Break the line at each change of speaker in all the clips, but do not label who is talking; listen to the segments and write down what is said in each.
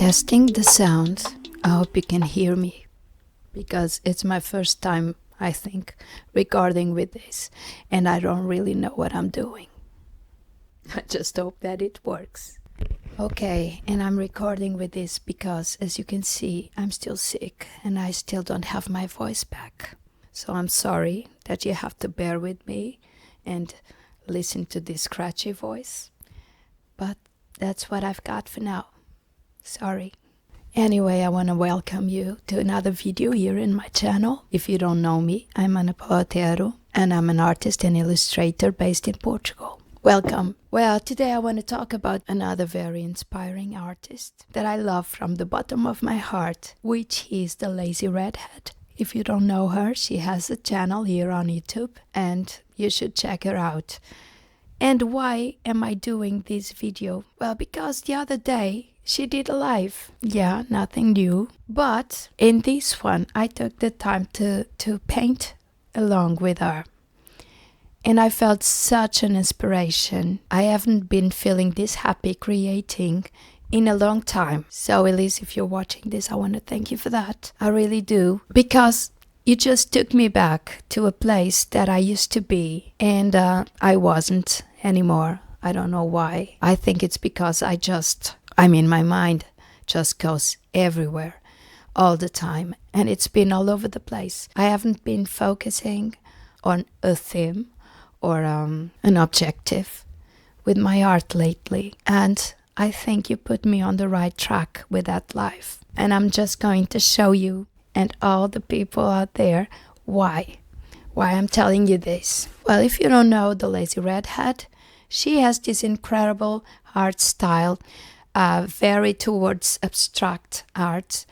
Testing the sound. I hope you can hear me, because it's my first time, I think, recording with this, and I don't really know what I'm doing. I just hope that it works. Okay, and I'm recording with this because, as you can see, I'm still sick and I still don't have my voice back. So I'm sorry that you have to bear with me and listen to this scratchy voice. But that's what I've got for now. Sorry. Anyway, I want to welcome you to another video here in my channel. If you don't know me, I'm Ana Poatero and I'm an artist and illustrator based in Portugal. Welcome. Well, today I want to talk about another very inspiring artist that I love from the bottom of my heart, which is the Lazy Redhead. If you don't know her, she has a channel here on YouTube and you should check her out. And why am I doing this video? Well, because the other day she did a live. Yeah, nothing new. But in this one, I took the time to paint along with her. And I felt such an inspiration. I haven't been feeling this happy creating in a long time. So Elise, if you're watching this, I want to thank you for that. I really do. Because you just took me back to a place that I used to be. And I wasn't anymore. I don't know why. I think it's because my mind just goes everywhere all the time. And it's been all over the place. I haven't been focusing on a theme or an objective with my art lately. And I think you put me on the right track with that life. And I'm just going to show you and all the people out there why I'm telling you this. Well, if you don't know the Lazy Redhead, she has this incredible art style, very towards abstract art,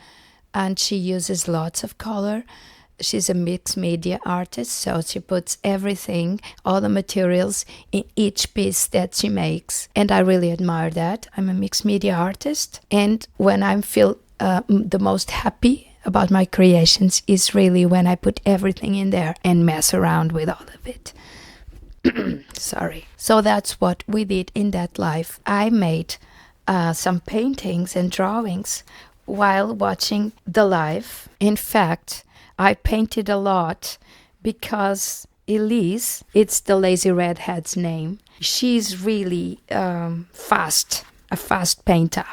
and she uses lots of color. She's a mixed media artist, so she puts everything, all the materials in each piece that she makes. And I really admire that. I'm a mixed media artist. And when I feel the most happy about my creations is really when I put everything in there and mess around with all of it. Sorry. So that's what we did in that live. I made some paintings and drawings while watching the live. In fact, I painted a lot because Elise, it's the Lazy Redhead's name, she's really a fast painter.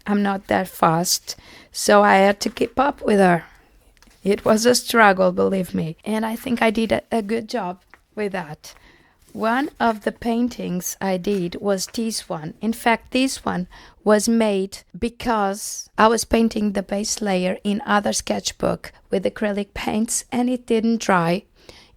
I'm not that fast, so I had to keep up with her. It was a struggle, believe me, and I think I did a good job with that. One of the paintings I did was this one. In fact, this one was made because I was painting the base layer in other sketchbook with acrylic paints and it didn't dry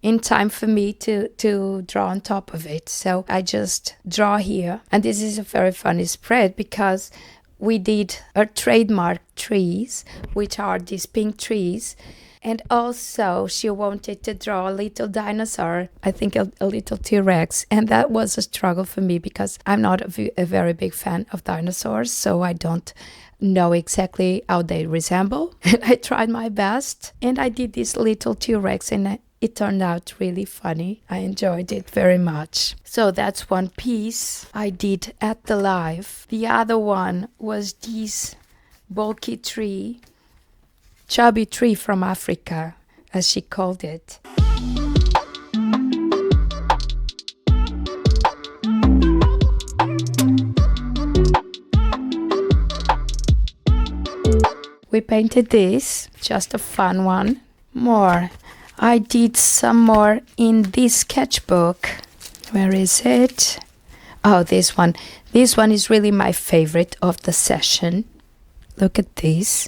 in time for me to draw on top of it. So I just draw here. And this is a very funny spread because we did our trademark trees, which are these pink trees. And also she wanted to draw a little dinosaur, I think a little T-Rex. And that was a struggle for me because I'm not a very big fan of dinosaurs. So I don't know exactly how they resemble. And I tried my best. And I did this little T-Rex and it turned out really funny. I enjoyed it very much. So that's one piece I did at the live. The other one was this bulky tree. Chubby tree from Africa, as she called it. We painted this, just a fun one. More. I did some more in this sketchbook. Where is it? Oh, this one. This one is really my favorite of the session. Look at this.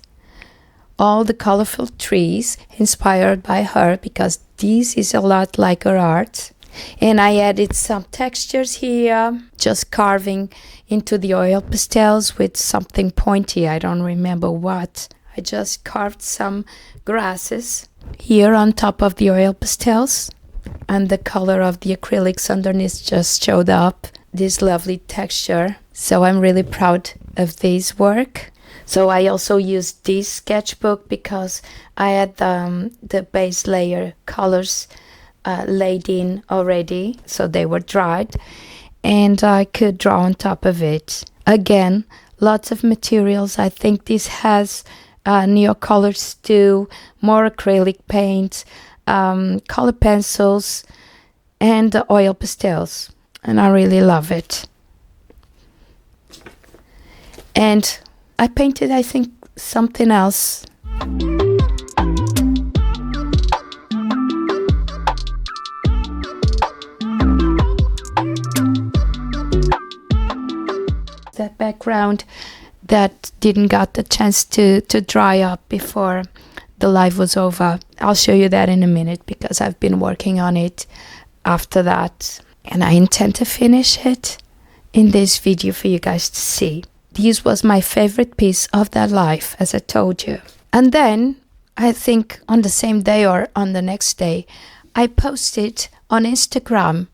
All the colorful trees inspired by her because this is a lot like her art. And I added some textures here, just carving into the oil pastels with something pointy. I don't remember what. I just carved some grasses here on top of the oil pastels. And the color of the acrylics underneath just showed up. This lovely texture. So I'm really proud of this work. So I also used this sketchbook because I had the base layer colors laid in already, so they were dried, and I could draw on top of it. Again, lots of materials. I think this has neocolors too, more acrylic paints, color pencils, and oil pastels. And I really love it. And I painted, I think, something else. That background that didn't got the chance to dry up before the live was over. I'll show you that in a minute because I've been working on it after that. And I intend to finish it in this video for you guys to see. This was my favorite piece of that live, as I told you. And then, I think on the same day or on the next day, I posted on Instagram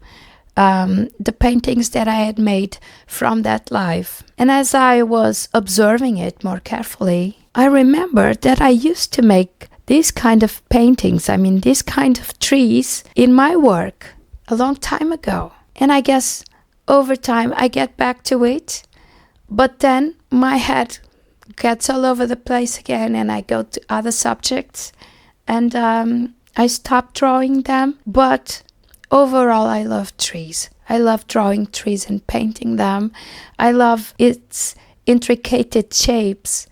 the paintings that I had made from that live. And as I was observing it more carefully, I remembered that I used to make these kind of paintings, these kind of trees in my work a long time ago. And I guess over time I get back to it, but then my head gets all over the place again and I go to other subjects and I stop drawing them. But overall, I love trees. I love drawing trees and painting them. I love its intricate shapes,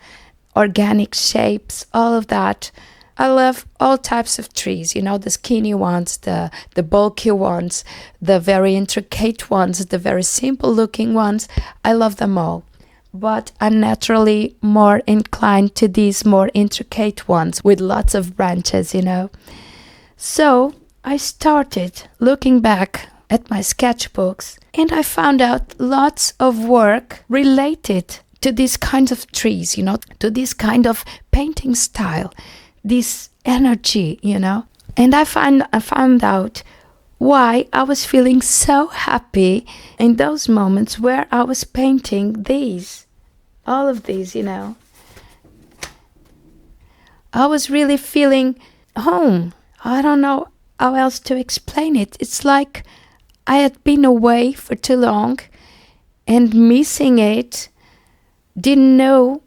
organic shapes, all of that. I love all types of trees, the skinny ones, the bulky ones, the very intricate ones, the very simple looking ones. I love them all. But I'm naturally more inclined to these more intricate ones with lots of branches, So I started looking back at my sketchbooks and I found out lots of work related to these kinds of trees, to this kind of painting style, this energy, And I found out why I was feeling so happy in those moments where I was painting all of these, I was really feeling home. I don't know how else to explain it. It's like I had been away for too long and missing it, didn't know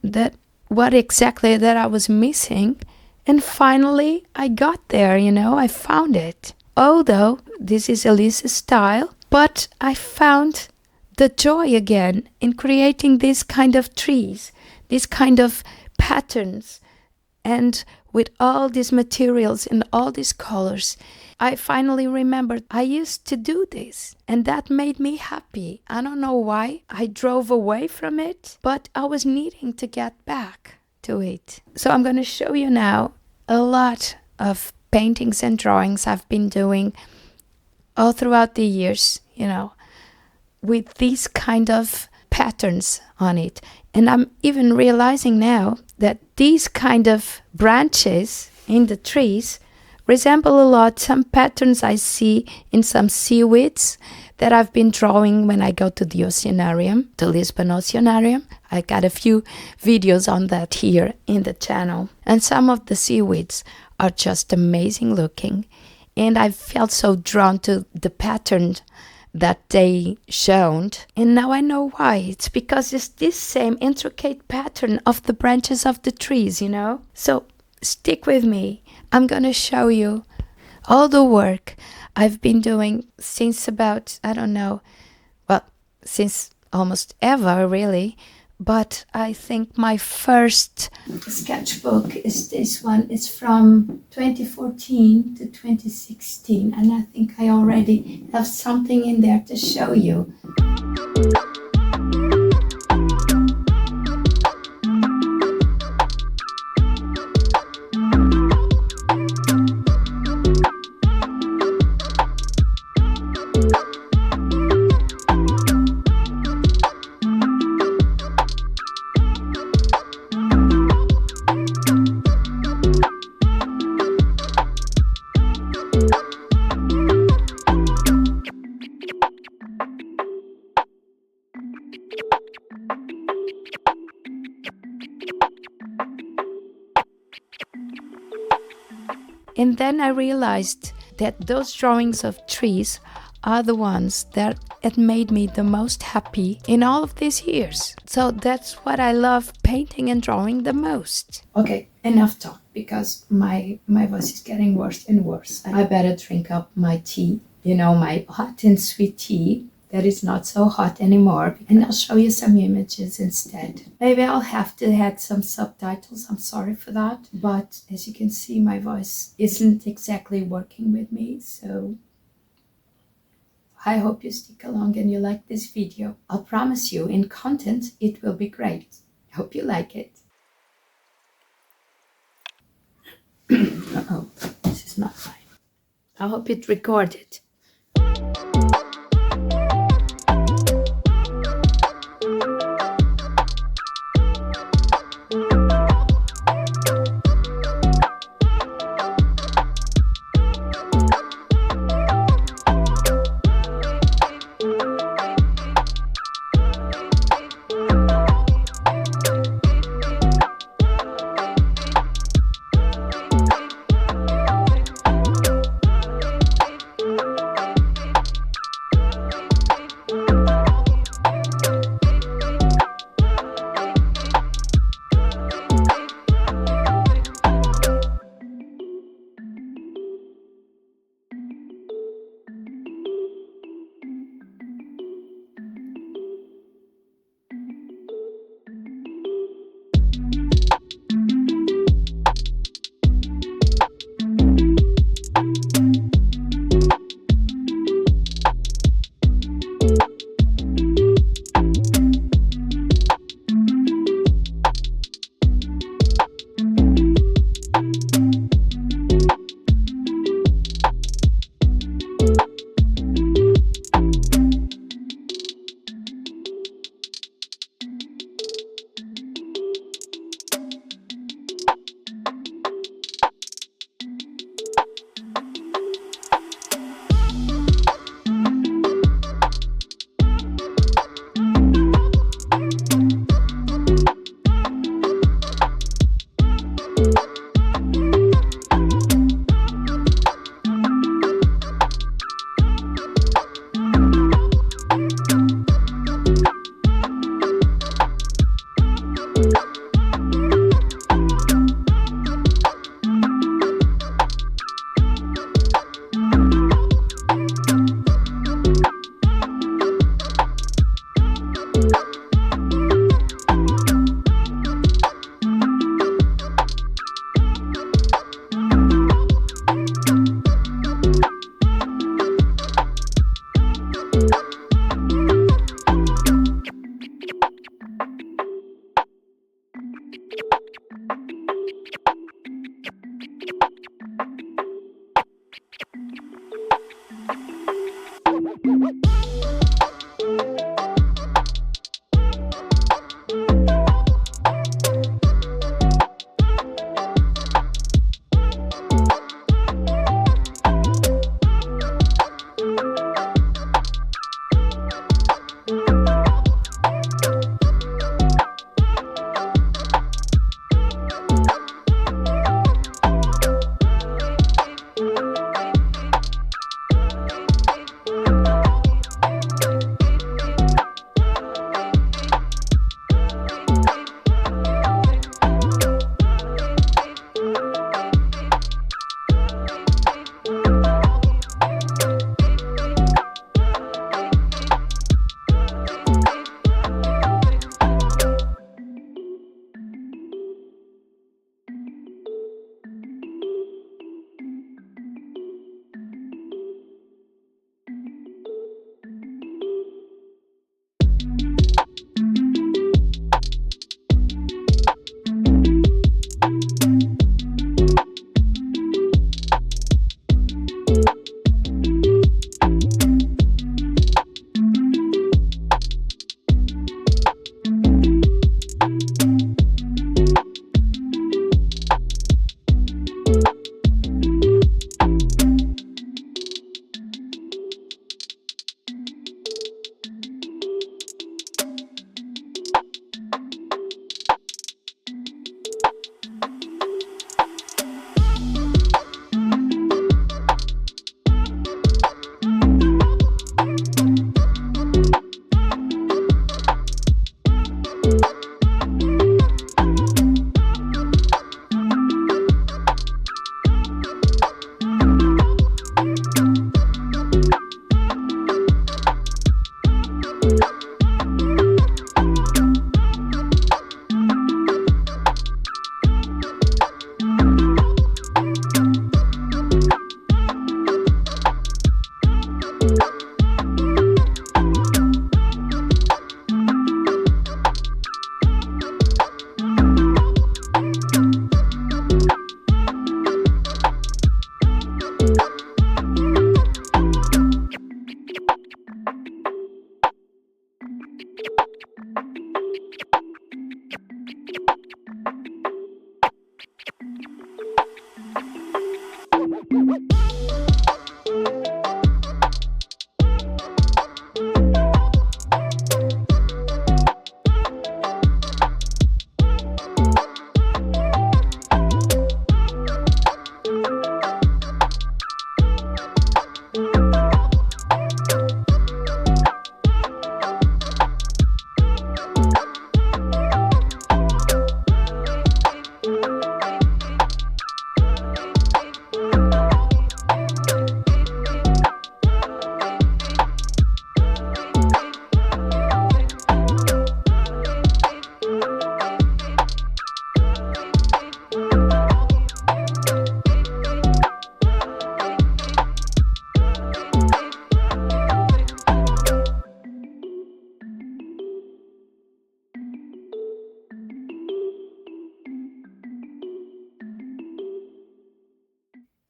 what exactly that I was missing. And finally I got there, I found it. Although this is Elise's style, but I found the joy again in creating this kind of trees, this kind of patterns, and with all these materials and all these colors. I finally remembered I used to do this, and that made me happy. I don't know why I drove away from it, but I was needing to get back to it. So I'm going to show you now a lot of paintings and drawings I've been doing all throughout the years, with these kind of patterns on it. And I'm even realizing now that these kind of branches in the trees resemble a lot some patterns I see in some seaweeds that I've been drawing when I go to the oceanarium, the Lisbon Oceanarium. I got a few videos on that here in the channel. And some of the seaweeds are just amazing looking. And I felt so drawn to the pattern that they showed. And now I know why. It's because it's this same intricate pattern of the branches of the trees, So stick with me. I'm going to show you all the work I've been doing since about, since almost ever, really. But I think my first sketchbook is this one. It's from 2014 to 2016. And I think I already have something in there to show you. And then I realized that those drawings of trees are the ones that it made me the most happy in all of these years. So that's what I love painting and drawing the most. Okay, enough talk, because my voice is getting worse and worse. I better drink up my tea, my hot and sweet tea that is not so hot anymore, and I'll show you some images instead. Maybe I'll have to add some subtitles, I'm sorry for that, but as you can see, my voice isn't exactly working with me, so I hope you stick along and you like this video. I'll promise you, in content, it will be great. I hope you like it. Uh-oh, this is not fine. I hope it recorded.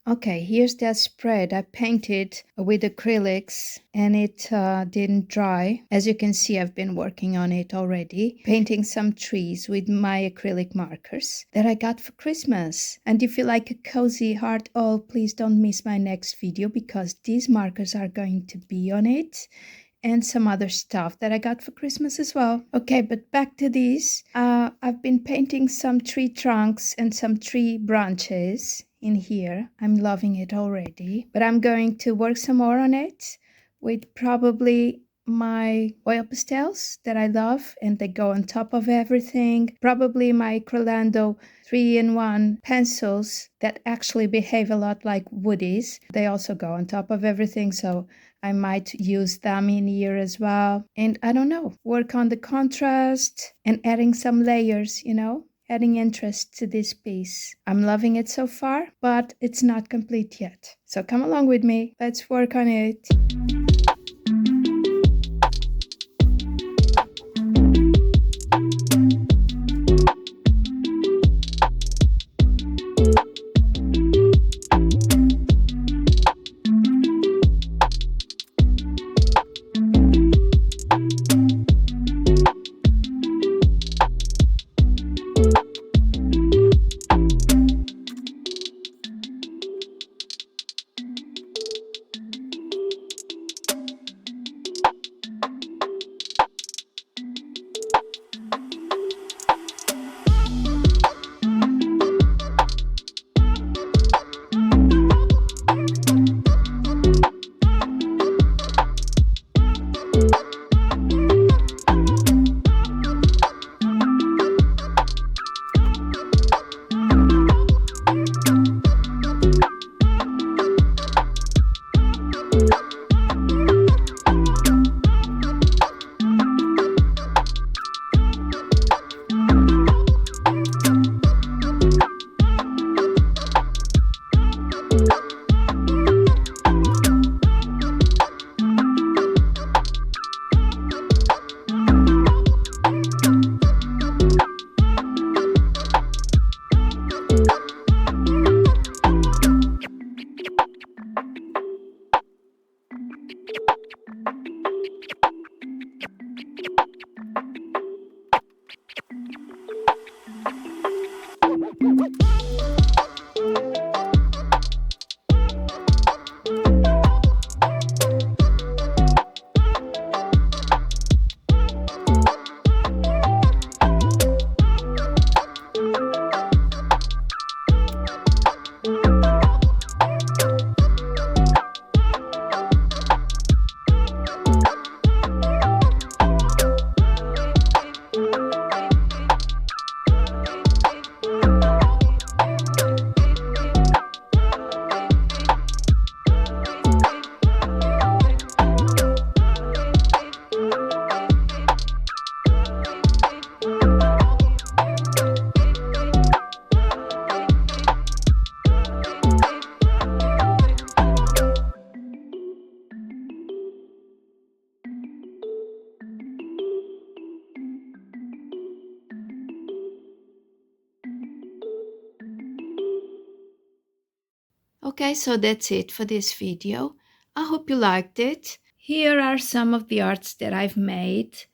Okay, here's that spread. I painted with acrylics and it didn't dry. As you can see, I've been working on it already, painting some trees with my acrylic markers that I got for Christmas. And if you like a cozy heart all, please don't miss my next video because these markers are going to be on it. And some other stuff that I got for Christmas as well. Okay, but back to this. I've been painting some tree trunks and some tree branches in here. I'm loving it already. But I'm going to work some more on it with probably my oil pastels that I love and they go on top of everything. Probably my Crolando 3-in-1 pencils that actually behave a lot like woodies. They also go on top of everything, so I might use them in here as well. And I don't know, work on the contrast and adding some layers, adding interest to this piece. I'm loving it so far, but it's not complete yet. So come along with me. Let's work on it. Okay, so that's it for this video. I hope you liked it. Here are some of the arts that I've made.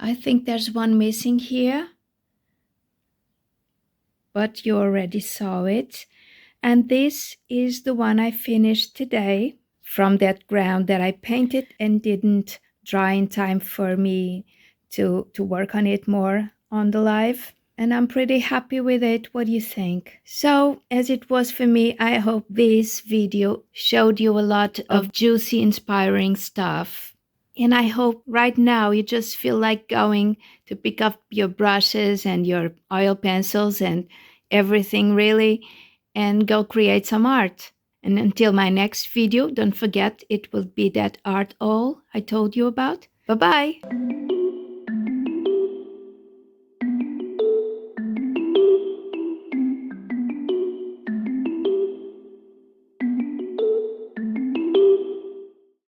I think there's one missing here, but you already saw it. And this is the one I finished today from that ground that I painted and didn't dry in time for me to work on it more on the live. And I'm pretty happy with it. What do you think? So, as it was for me, I hope this video showed you a lot of juicy, inspiring stuff. And I hope right now you just feel like going to pick up your brushes and your oil pencils and everything really and go create some art. And until my next video, don't forget it will be that art all I told you about. Bye-bye.